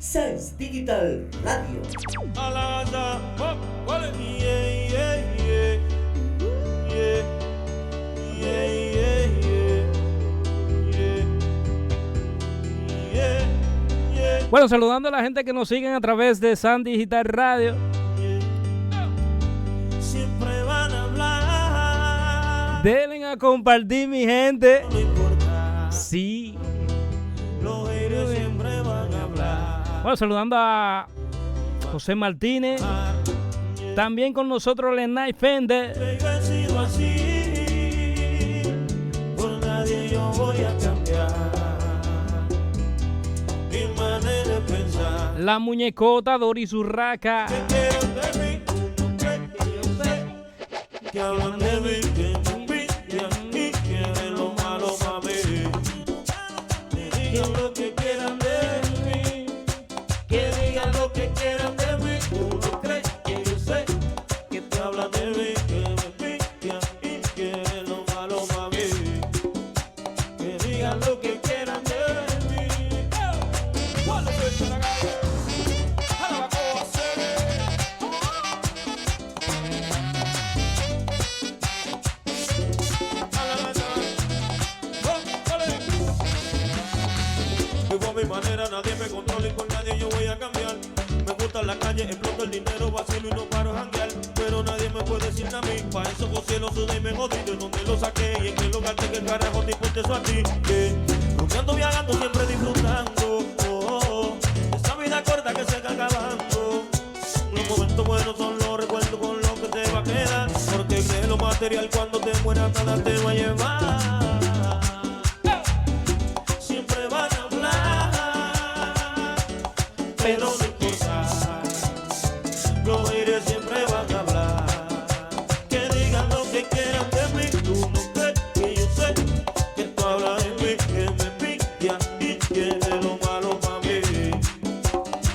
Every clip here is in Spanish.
Sans Digital Radio. Bueno, saludando a la gente que nos siguen a través de Sans Digital Radio. Siempre van a hablar. Denle a compartir, mi gente. No importa. Sí. Los haters siempre van a hablar. Bueno, saludando a José Martínez. También con nosotros Lenay Fender. Yo he sido así. Por nadie yo voy a cambiar mi manera de pensar. La muñecota Doris Urraca. Que quieren de mí, no creen que yo sé. Que hablan de mí, que me envidian y quieren lo malo para mí. Que digan lo que quieran de mí. Que digan lo que quieran de mí. Tú no crees que yo sé. Que te hablan de mí, que me envidian y quieren lo malo para mí. Que digan lo que quieran de mí. ¿Cuál es la calle? Ahora va a hacer. Vivo a mi manera, nadie me controla y con nadie yo voy a cambiar. Me gusta la calle, exploto el dinero, vacilo y no paro a janguear. Pero nadie me puede decir a mí, pa' eso José lo sudé y me jodí. De donde lo saqué y en qué lugar te que el carajo te importa eso a ti. Rumbeando, viajando, siempre disfrutando. Esa vida corta que se está acabando. Los momentos buenos son los recuerdos con los que te va a quedar. Porque de lo material cuando te mueras nada te va a llevar. Siempre van a hablar, pero no importa. Los haters siempre van a hablar. Que digan lo que quieran de mí. Tú no crees que yo sé que tú hablas de mí, que me envidia y quieres lo malo para mí.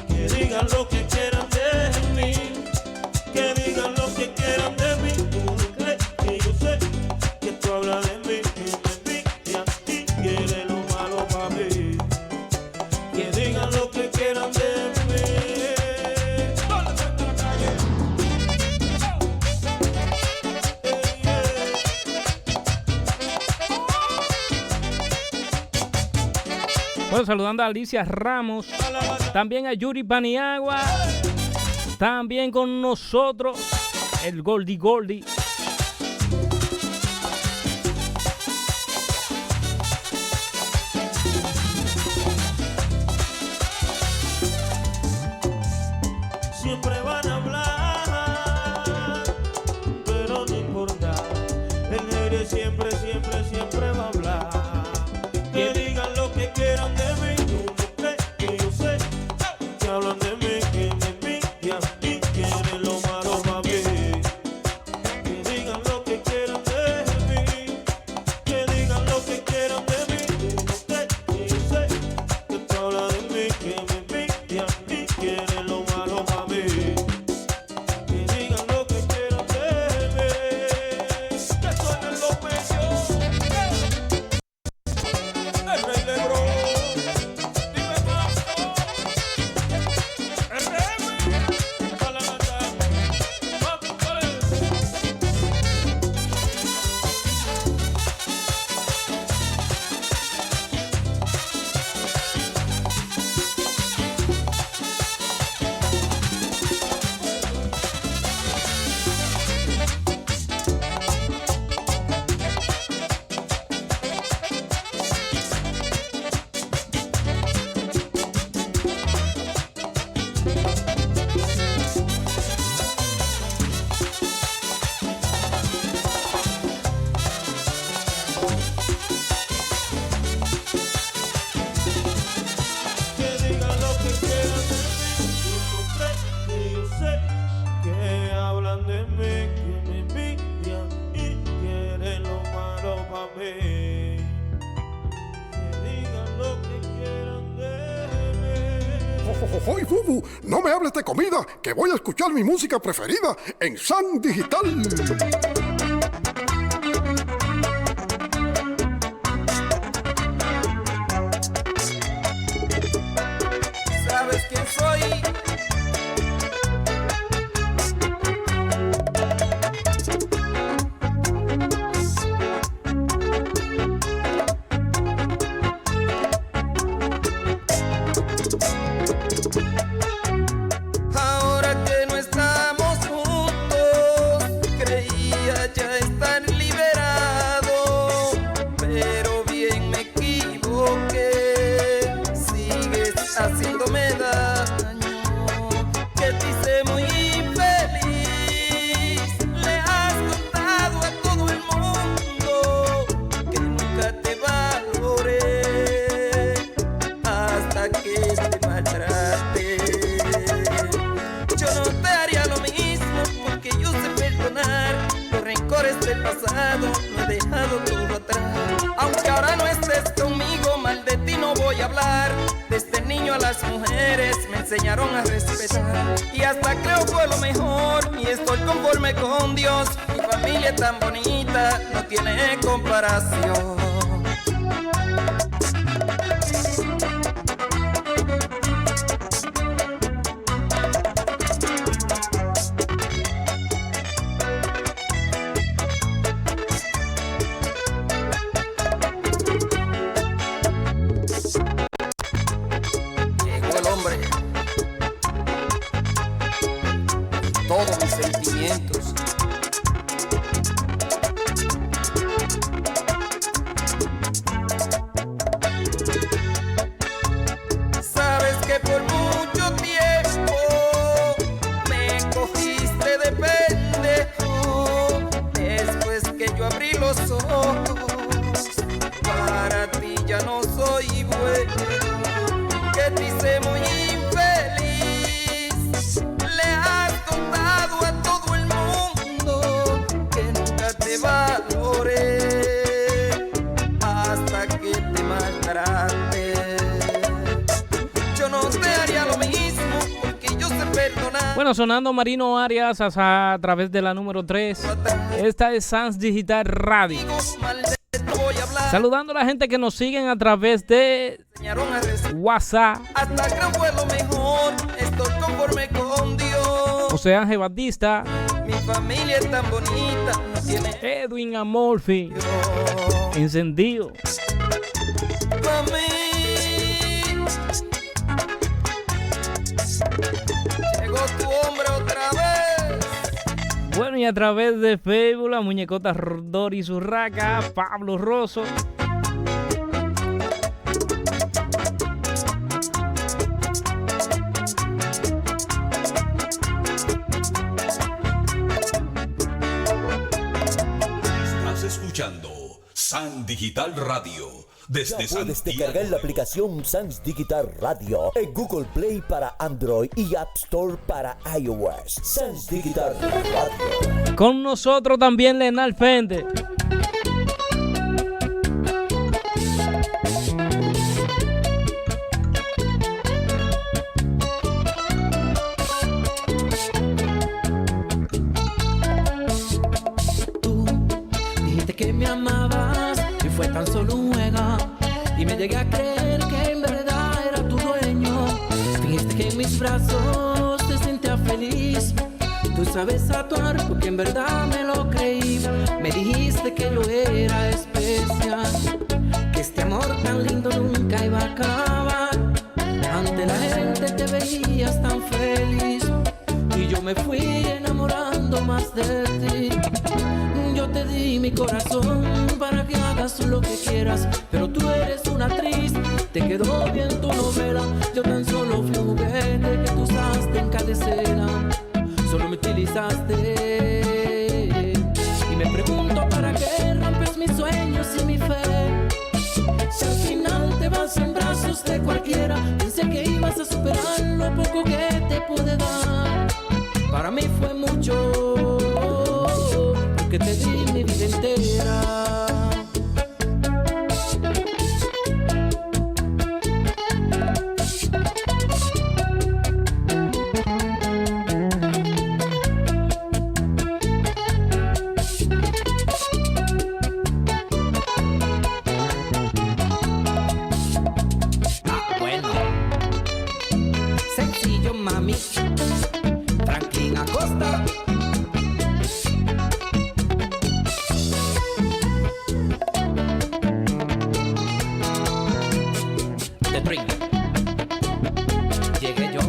Que digan lo que quieran de mí. Que digan lo que quieran de mí. Tú no crees que yo sé que tú hablas de mí, que me envidia y quieres lo malo para mí. Que digan lo que quieran de mí. ¿Dónde está la calle? Bueno, saludando a Alicia Ramos. También a Yuri Paniagua. También con nosotros el Goldie Goldie. Siempre van a hablar, pero no importa. El aire siempre, siempre, siempre va a hablar. Que digan lo que quieran de mí. Tú no crees que yo sé. Que hablan de mí, que me envidian y quieren lo malo para mí. Que digan lo que quieran de mí. Que digan lo que quieran de mí. Tú no crees que yo sé. Que tú hablas de mí, que me envidian y quieren lo malo para mí. Que digan lo que quieran de mí. Que suenen los medios. El rey Lebron. Dime paso. El rey. Para la gata. Vamos, vale. Que digan lo que quieran de mí. Tú no crees que yo sé que hablan de mí, que me envidian y quieren lo malo para mí. Que digan lo que quieran de mí. ¡Jojojoy, Fubu! No me hables de comida, que voy a escuchar mi música preferida en Sans Digital. ¿Sabes quién soy. Ahora que no estamos juntos, creía ya estar liberado, pero bien me equivoqué. Sigues haciéndome daño, que te hice muy infeliz. Le has contado a todo el mundo que nunca te valoré, hasta que te maltraté. Yo no te haría lo mismo, porque yo sé perdonar. Los rencores del pasado lo he dejado todo atrás. Aunque ahora no estés conmigo, mal de ti no voy a hablar. Desde niño a las mujeres me enseñaron a respetar, y hasta creo fue lo mejor, y estoy conforme con Dios. Mi familia es tan bonita, no tiene comparación. Llegó el hombre, todos mis sentimientos. Sabes que por mucho tiempo me cogiste de pendejo. Después que yo abrí los ojos, para ti ya no soy bueno. Que te hice muy infeliz. Le has contado a todo el mundo que nunca te valoré, hasta que te maltraté. Yo no te haría lo mismo, porque yo sé perdonar. Bueno, sonando Marino Arias a través de la número 3. Esta es Sans Digital Radio. Mal de ti no voy a hablar. Saludando a la gente que nos siguen a través de Enseñaron a respetar. WhatsApp. Hasta creo fue lo mejor, estoy conforme con Dios. José Ángel Batista, Mi familia es tan bonita, no tiene Edwin Amorfi, Dios. encendido. Mami, llegó tu hombre otra vez. Bueno, y a través de Facebook, la muñecota Doris Urraca, Pablo Rosso. Estás escuchando Sans Digital Radio. Desde Ya puedes descargar Santiago. la aplicación Sans Digital Radio en Google Play para Android y App Store para iOS. Sans Digital Radio. Con nosotros también Lenal Fende. Tú dijiste que me amabas y fue tan solo un juego, y me llegué a creer que en verdad era tu dueño. Fingiste que en mis brazos te sentías feliz. Tú sabes actuar porque en verdad me lo creí. Me dijiste que yo era especial, que este amor tan lindo nunca iba a acabar. Ante la gente te veías tan feliz y yo me fui enamorando más de ti. Yo te di mi corazón para que hagas lo que quieras, pero tú eres una actriz, te quedó bien tu novela. Yo tan solo fui un juguete que tú usaste en cada escena. Solo me utilizaste y me pregunto para qué rompes mis sueños y mi fe. Si al final te vas en brazos de cualquiera, pensé que ibas a superar lo poco que te pude dar. Para mí fue mucho, porque te di mi vida entera. yo, mami. Franklin Acosta. The Dream. Llegué yo.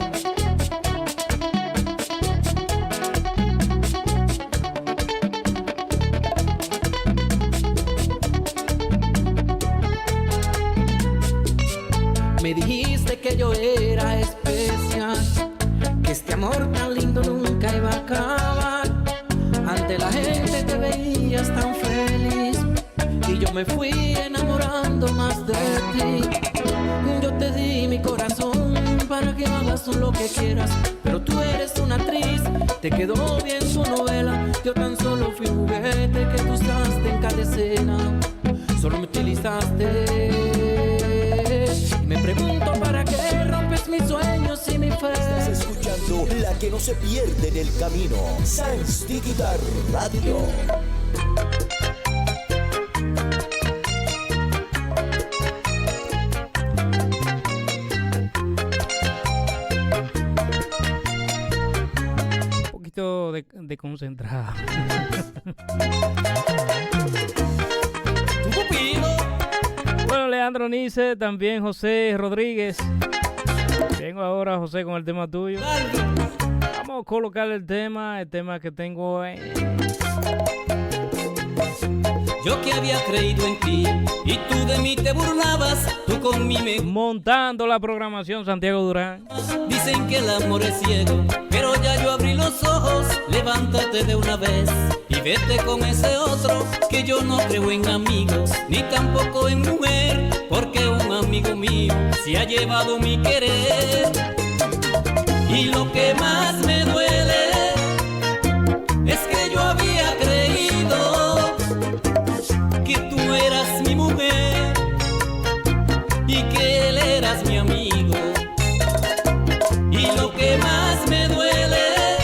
Me dijiste que yo era especial, que este amor tan lindo nunca iba a acabar. Ante la gente te veías tan feliz y yo me fui enamorando más de ti. Yo te di mi corazón para que hagas lo que quieras, pero tú eres una actriz, te quedó bien su novela. Yo tan solo fui un juguete que tú usaste en cada escena. Solo me utilizaste. Me pregunto para qué rompes mis sueños y mi fe. Estás escuchando la que no se pierde en el camino. Sans Digital Radio. Un poquito de concentrado. Bueno, Leandro Nice, también José Rodríguez. Vengo ahora, José, con el tema tuyo. Vamos a colocar el tema que tengo hoy. Yo que había creído en ti y tú de mí te burlabas, tú con mí me... Montando la programación, Santiago Durán. Dicen que el amor es ciego, pero ya yo abrí los ojos. Levántate de una vez y vete con ese otro, que yo no creo en amigos, ni tampoco en mujer, porque un amigo mío se ha llevado mi querer. Y lo que más me duele es que yo había creído que tú eras mi mujer y que él eras mi amigo. Y lo que más me duele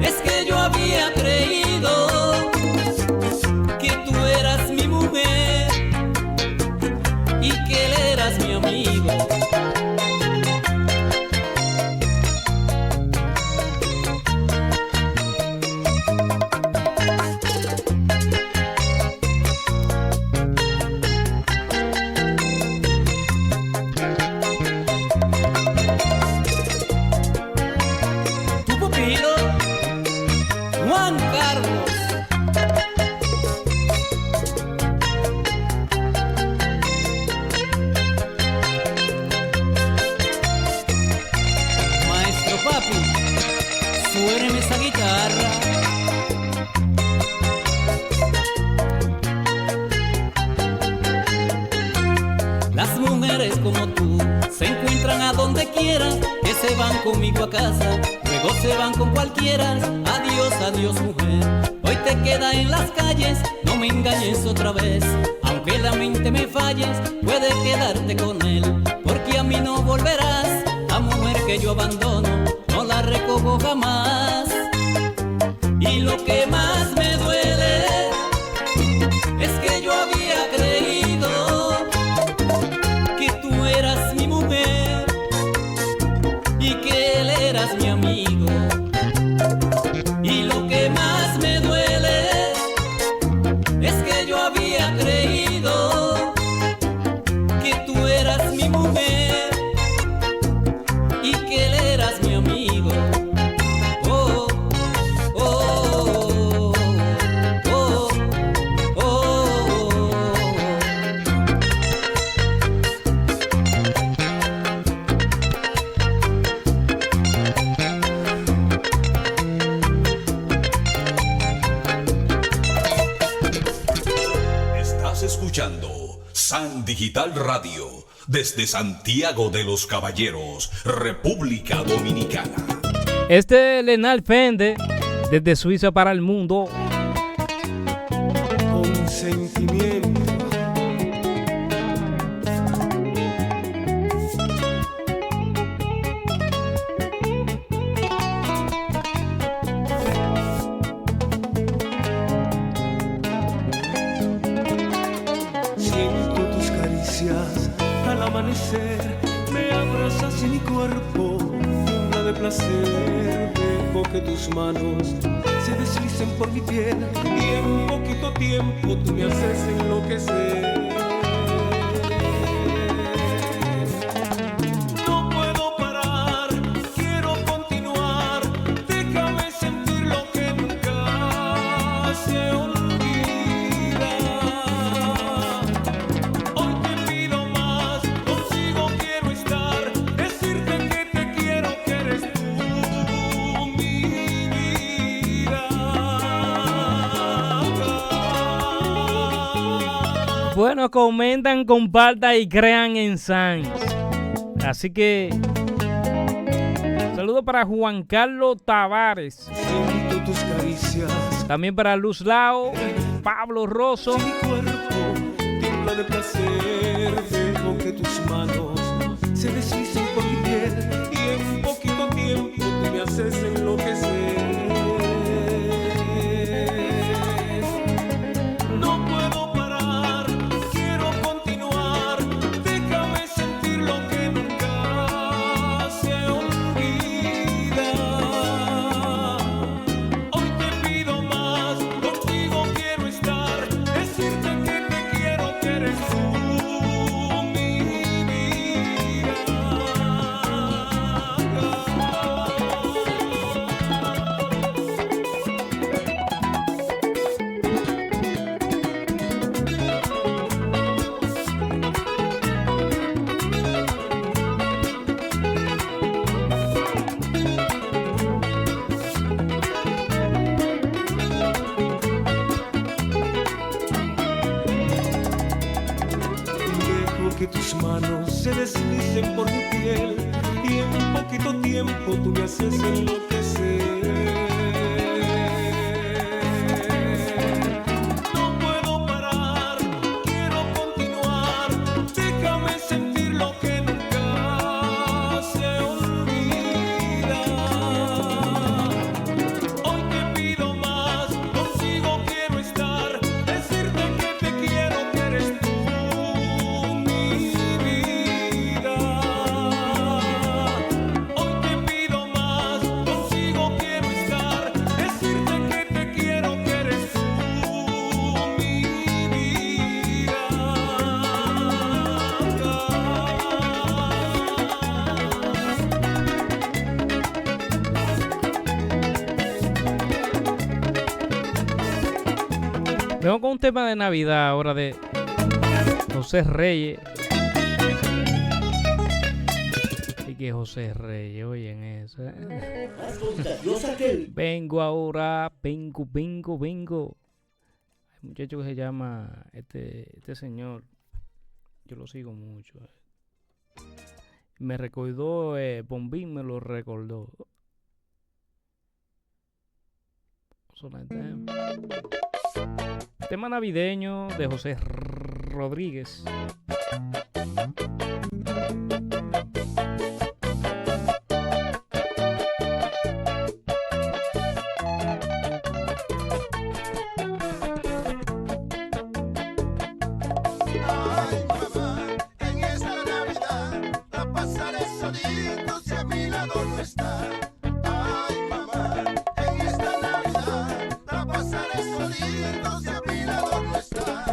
es que yo había creído que tú eras mi mujer y que él eras mi amigo. Conmigo a casa, luego se van con cualquiera. Adiós, adiós mujer, hoy te queda en las calles. No me engañes otra vez, aunque la mente me falles. Puedes quedarte con él, porque a mí no volverás. La mujer que yo abandono, no la recojo jamás. Y lo que más me duele es que yo había creído que tú eras mi mujer y que él eras mi amigo. Y lo que más me duele es que yo había creído que tú eras mi mujer y que él eras mi amigo. Oh, oh, oh, oh, oh. Estás escuchando San Digital Radio desde Santiago de los Caballeros, República Dominicana. Este Lenal Fende, desde Suiza para el mundo. Con sentimiento. Siento tus caricias al amanecer, me abrazas y mi cuerpo de placer, dejo que tus manos se deslicen por mi piel y en poquito tiempo tú me haces enloquecer. No puedo parar, quiero continuar, déjame sentir lo que nunca se olvida. Hoy te pido más, contigo quiero estar, decirte que te quiero, que eres tú mi vida. Bueno, comentan, compartan y crean en Sans. Así que saludo para Juan Carlos Tavares. Siento tus caricias, También para Luz Lao, Pablo Rosso. mi cuerpo tiembla de placer, dejo que tus manos se deslicen por mi piel y en poquito tiempo tú me haces enloquecer. No puedo parar, quiero continuar, déjame sentir lo que nunca se olvida. Hoy te pido más, contigo quiero estar, decirte que te quiero, que eres tú mi vida. Dejo que tus manos se deslicen por mi piel y en poquito tiempo tú me haces enloquecer. No puedo parar, quiero continuar, déjame sentir lo que nunca se olvida. Hoy te pido más, contigo quiero estar, decirte que te quiero, que eres tú mi vida. Hoy te pido más, contigo quiero estar, decirte que te quiero, que eres tú mi vida. Vengo con un tema de Navidad ahora de José Reyes. Y que José Reyes, oyen eso. Más contagiosa que el... Vengo ahora, vengo. Hay un muchacho que se llama, este señor, yo lo sigo mucho. Me recordó, Bombín me lo recordó. Suena el tema. Tema navideño de José Rodríguez. Ay, mamá, en esta Navidad la pasaré solito si a mi lado no está. Ay, mamá, en esta Navidad la pasaré solito si a mi lado no está.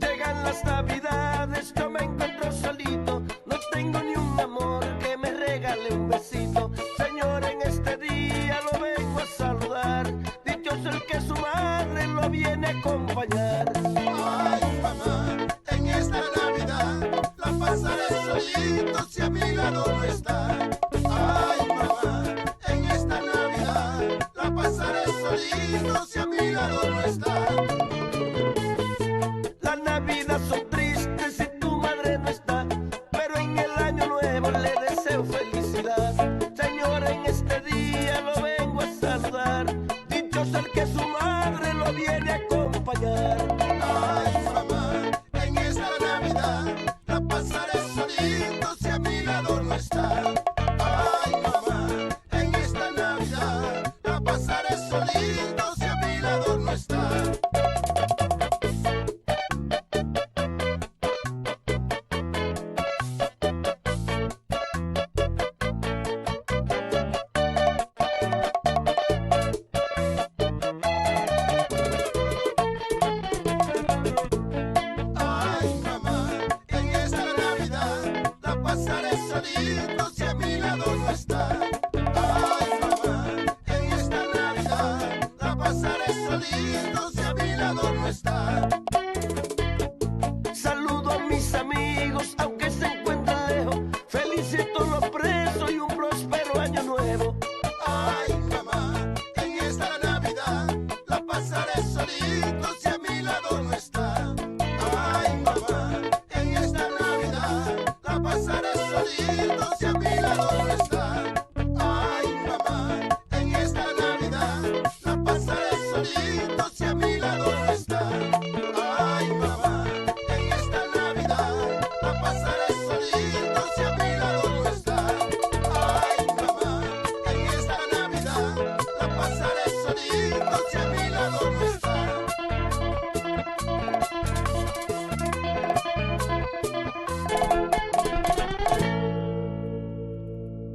Llegan las Navidades, yo me encuentro solito, no tengo ni un amor que me regale un besito. Señor, en este día lo vengo a saludar, dichoso el que su madre lo viene a acompañar. Ay, mamá, en esta Navidad la pasaré solito si a mi lado no está. Ay, mamá, en esta Navidad la pasaré solito si a mi lado no está. Las Navidades son tristes si tu madre no está, pero en el año nuevo le deseo felicidad. solito si a mi lado no está. Ay, mamá, en esta Navidad la pasaré solito si a mi lado no está. Saludo a mis amigos, aunque se encuentren lejos. Felicito a los presos y un próspero año nuevo. Ay, mamá, en esta Navidad la pasaré solito si a mi lado no está. Ay, mamá, en esta Navidad la pasaré solito si a mi lado no está. Ay, mamá, en esta Navidad la pasaré solito si a mi lado no está. Ay, mamá, en esta Navidad la pasaré solito si a mi lado no está. Ay, mamá, en esta Navidad la pasaré solito si a mi lado no está.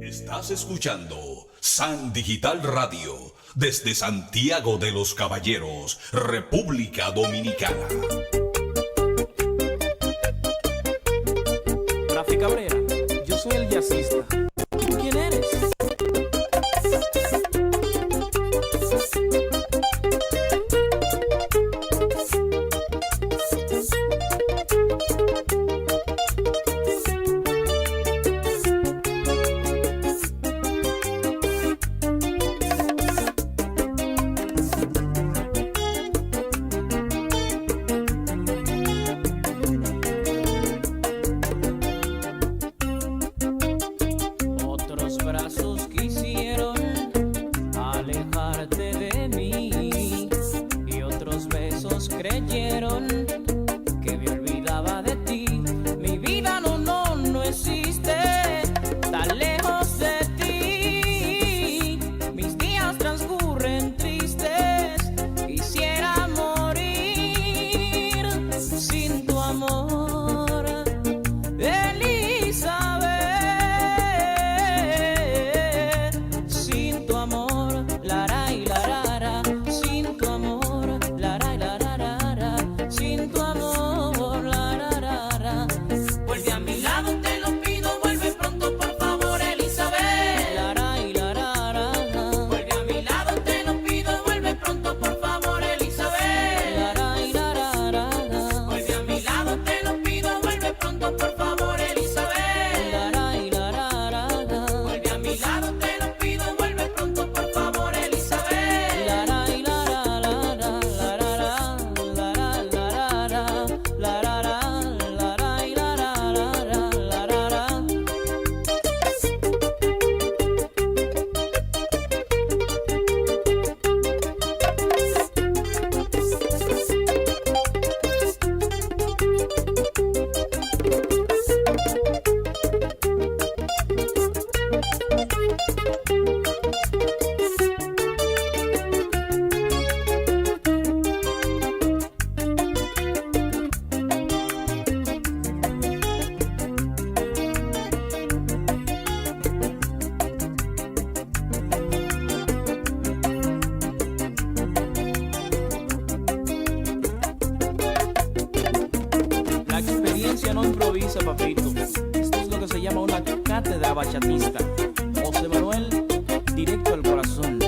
Estás escuchando San Digital Radio desde Santiago de los Caballeros, República Dominicana. Rafi Cabrera, yo soy el jazzista. ¿Y tú quién eres? Otros brazos quisieron alejarte de mí y otros besos creyeron que me olvidaba de ti. Mi vida no existe tan lejos de ti. Mis días transcurren tristes, quisiera morir sin tu amor, Elizabeth. Sin tu amor, lara y larara. Sin tu amor, lara y larara. Sin tu amor, larara. Vuelve a mi lado, te lo pido, vuelve pronto, por favor, Elizabeth. Lara y larara. Vuelve a mi lado, te lo pido, vuelve pronto, por favor, Elizabeth. Lara y larara. Vuelve a mi lado, te lo pido, vuelve pronto, por favor, Elizabeth. Lara y larara. Vuelve a mi lado, te lo pido, vuelve pronto, por favor, Elizabeth. Lara y larara, larara, larara, larara, lara y larara, larara. La experiencia no improvisa, papito. Esto es lo que se llama una cátedra bachatista. José Manuel, directo al corazón.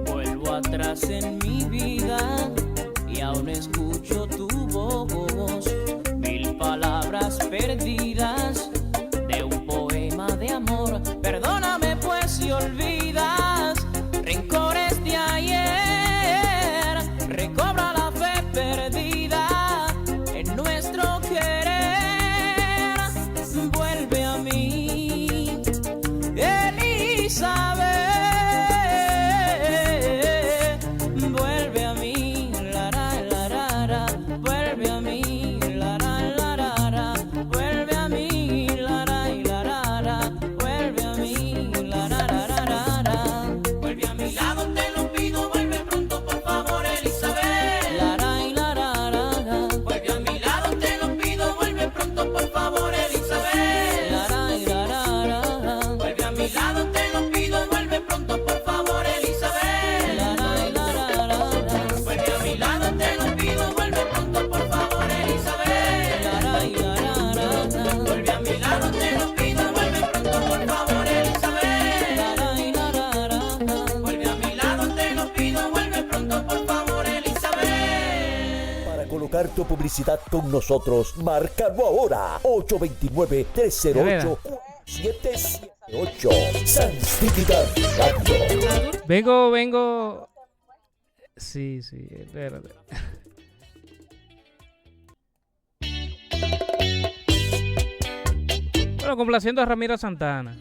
Vuelvo atrás en mi vida y aún escucho tu voz. Mil palabras perdidas de un poema de amor. Perdóname pues si olvidas rencores de ayer. Recobra la fe perdida en nuestro querer. Vuelve a mí, Elizabeth. Vuelve pagar tu publicidad con nosotros, márcalo ahora. 829-308-4778. Sans Digital Radio. Vengo. Sí, espérate. Bueno, complaciendo a Ramiro Santana.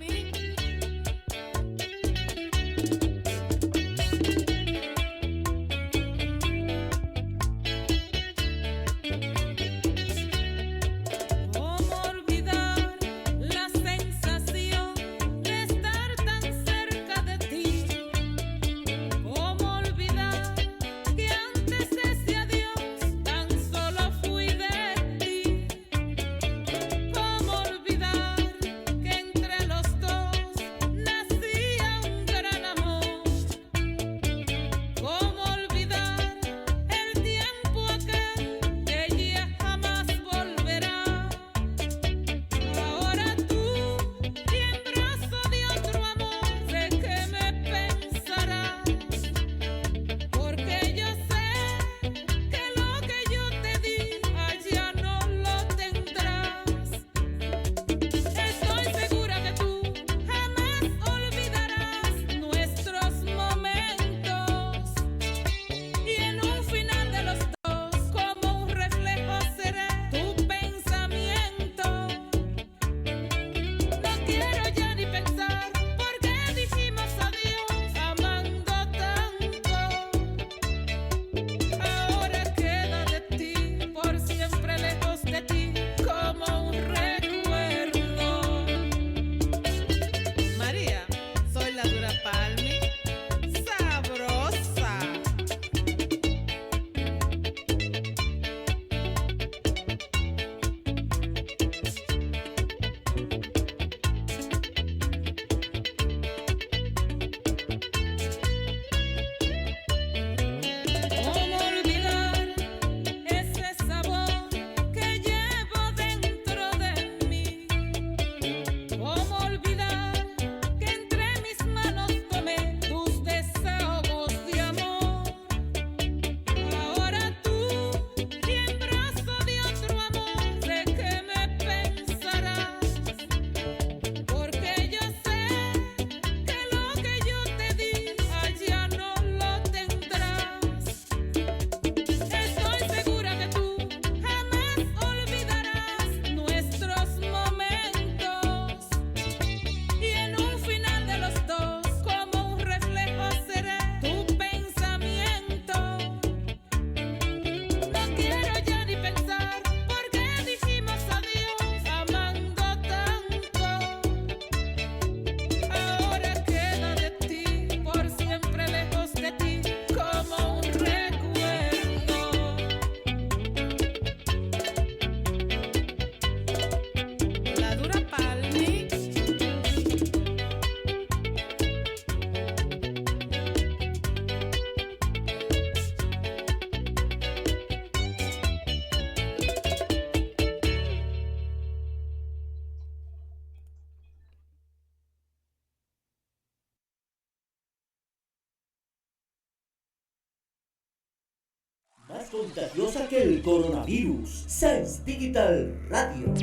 Más contagiosa que el coronavirus. Sans Digital Radio.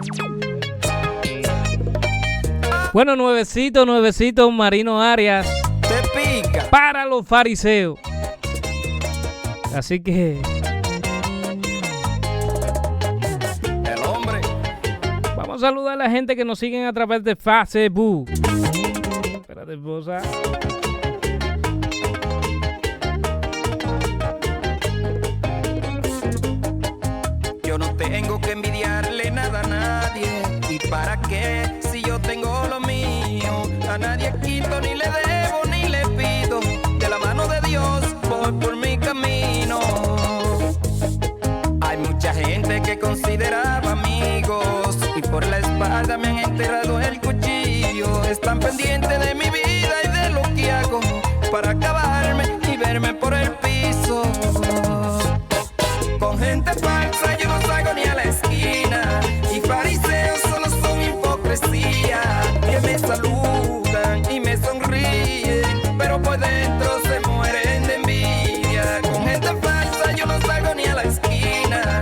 Bueno, nuevecito, Marino Arias. Te pica. Para los fariseos. Así que... El hombre. vamos a saludar a la gente que nos siguen a través de Facebook. Espérate, esposa. Yo no tengo que envidiarle nada a nadie. ¿Y para qué? Si yo tengo lo mío. A nadie quito, ni le debo, ni le pido. De la mano de Dios voy por mi camino. Hay mucha gente que consideraba amigos y por la espalda me han enterrado el cuchillo. Están pendientes de mi vida y de lo que hago para acabarme y verme por el piso. Con gente falsa yo no salgo ni a la esquina. Y fariseos solo son hipocresía. Que me saludan y me sonríen, pero por dentro se mueren de envidia. Con gente falsa yo no salgo ni a la esquina.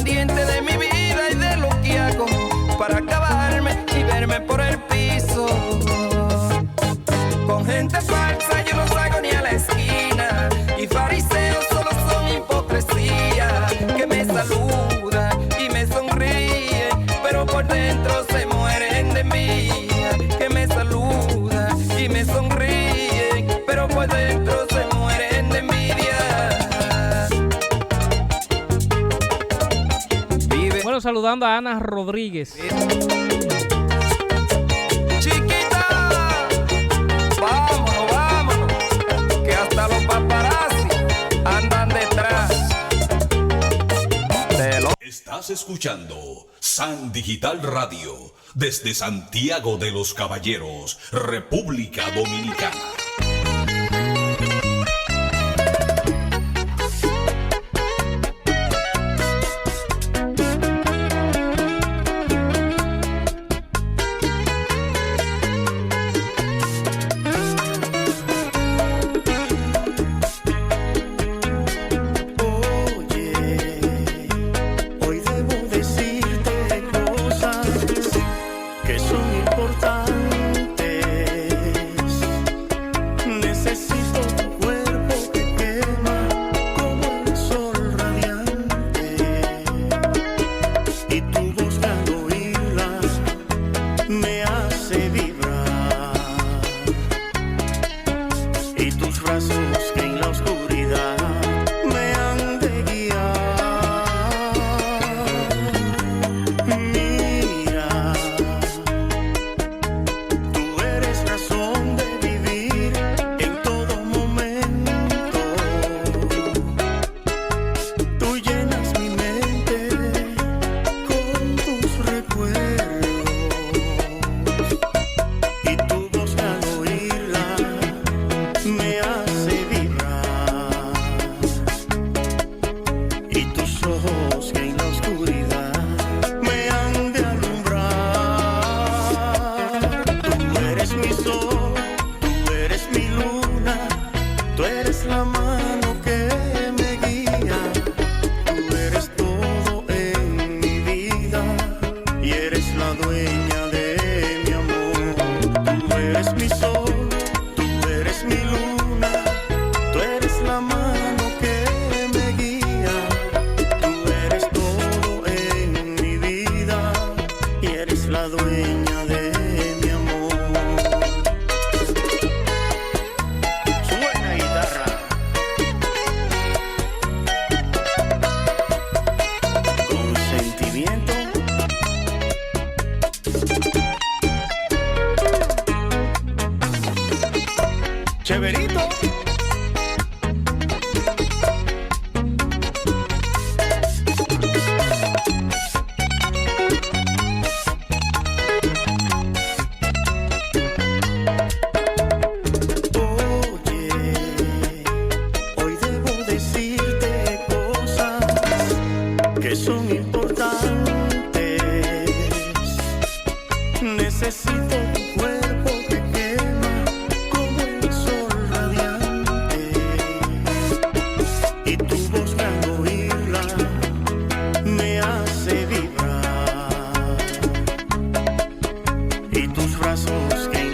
pendiente de mi vida y de lo que hago para acabarme y verme por el piso. Con gente falsa yo no salgo ni a la esquina, y fariseos solo son hipocresía, que me saludan y me sonríen, pero por dentro se mueren de envidia. Que me saludan y me sonríen, pero por dentro se mueren de envidia. Bueno, saludando a Ana Rodríguez. Chiquita, vámonos, que hasta los paparazzi andan detrás de los... Estás escuchando San Digital Radio desde Santiago de los Caballeros, República Dominicana.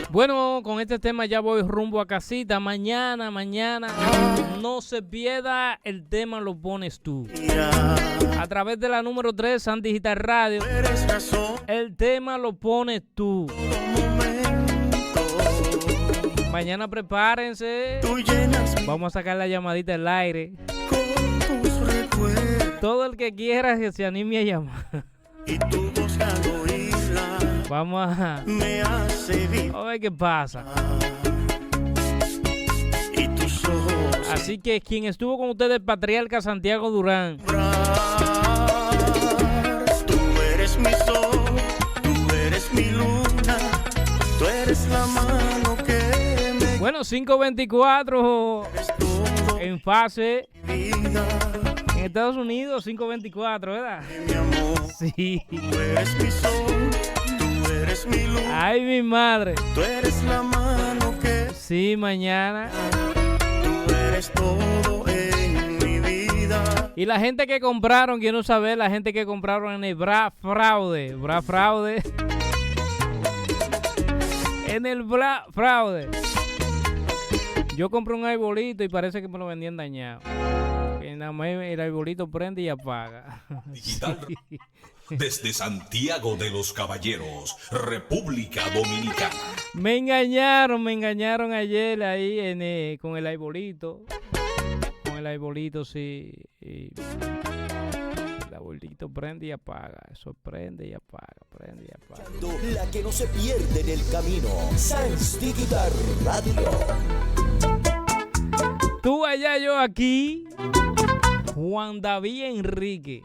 Bueno, con este tema ya voy rumbo a casita. Mañana, no se pierda, el tema lo pones tú. A través de la número 3, San Digital Radio. El tema lo pones tú. Mañana prepárense. Vamos a sacar la llamadita al aire. Todo el que quiera que se anime a llamar. Vamos a ver qué pasa. Así que quien estuvo con ustedes, Patriarca Santiago Durán. Tú eres mi sol, tú eres mi luna, tú eres la mano que me... Bueno, 5:24 en fase. En Estados Unidos, 5:24, ¿verdad? Mi amor, sí. Tú eres mi sol, tú eres mi luna. Ay, mi madre. Tú eres la mano que... Sí, mañana. Tú eres todo en mi vida. Y la gente que compraron, quiero saber, la gente que compraron en el Black Fraude. En el Black Fraude. Yo compré un arbolito y parece que me lo vendían dañado. Que nada más el arbolito prende y apaga. Digital desde Santiago de los Caballeros, República Dominicana. Me engañaron ayer ahí con el arbolito. Con el arbolito, sí. El arbolito prende y apaga. Eso prende y apaga, prende y apaga. La que no se pierde en el camino. Sans Digital Radio. Tú allá, yo aquí. Juan David Enrique.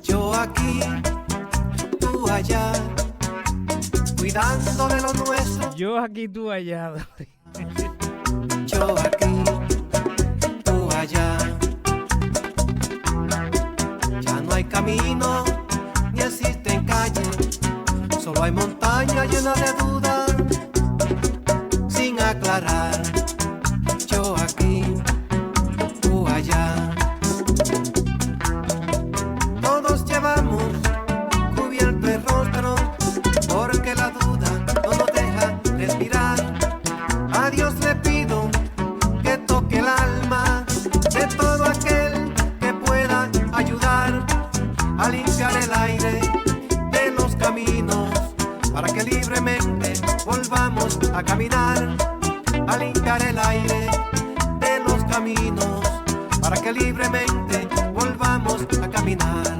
Yo aquí, tú allá, cuidando de lo nuestro. Yo aquí, tú allá. Yo aquí, tú allá. Ya no hay camino, ni existen calles. Solo hay montaña llena de dudas, sin aclarar. Yo aquí, tú allá. Todos llevamos cubierto el rostro, porque la duda no nos deja respirar. A Dios le pido que toque el alma de todo aquel que pueda ayudar a limpiar el aire de los caminos, para que libremente volvamos a caminar, a limpiar el aire de los caminos, para que libremente volvamos a caminar.